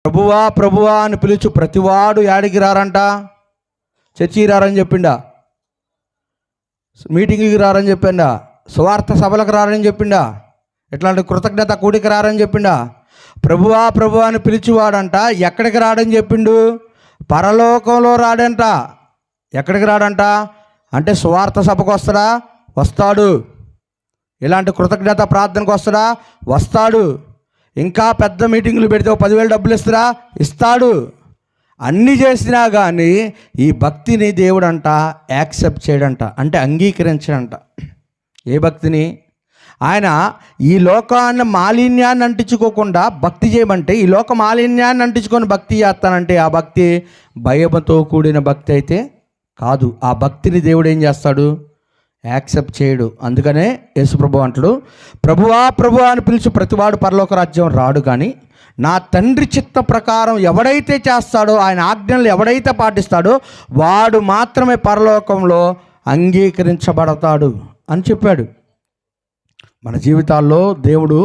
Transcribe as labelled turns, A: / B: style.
A: ప్రభువా ప్రభువా అని పిలుచు ప్రతివాడు యాడికి రారంట? చర్చికి రారని చెప్పిండా? మీటింగ్కి రారని చెప్పిండా? సువార్త సభలకు రారని చెప్పిండా? ఇట్లాంటి కృతజ్ఞత కూడికి రారని చెప్పిండా? ప్రభువా ప్రభువా అని పిలిచివాడంట ఎక్కడికి రాడని చెప్పిండు? పరలోకంలో రాడంట. ఎక్కడికి రాడంట అంటే సువార్త సభకు వస్తాడా? వస్తాడు. ఇలాంటి కృతజ్ఞత ప్రార్థనకు వస్తాడా? వస్తాడు. ఇంకా పెద్ద మీటింగులు పెడితే 10,000 డబ్బులు ఇస్తాడా? ఇస్తాడు. అన్నీ చేసినా కానీ ఈ భక్తిని దేవుడంట యాక్సెప్ట్ చేయడంట, అంటే అంగీకరించడంట. ఏ భక్తిని? ఆయన ఈ లోకాన్ని మాలిన్యాన్ని అంటించుకోకుండా భక్తి చేయమంటే, ఈ లోక మాలిన్యాన్ని అంటించుకొని భక్తి చేస్తానంటే ఆ భక్తి భయంతో కూడిన భక్తి అయితే కాదు. ఆ భక్తిని దేవుడు ఏం చేస్తాడు? యాక్సెప్ట్ చేయడు. అందుకనే యేసుప్రభు అంటాడు, ప్రభువా ప్రభువా అని పిలిచి ప్రతివాడు పరలోక రాజ్యం రాడు, కానీ నా తండ్రి చిత్త ప్రకారం ఎవడైతే చేస్తాడో, ఆయన ఆజ్ఞలు ఎవడైతే పాటిస్తాడో వాడు మాత్రమే పరలోకంలో అంగీకరించబడతాడు అని చెప్పాడు. మన జీవితాల్లో దేవుడు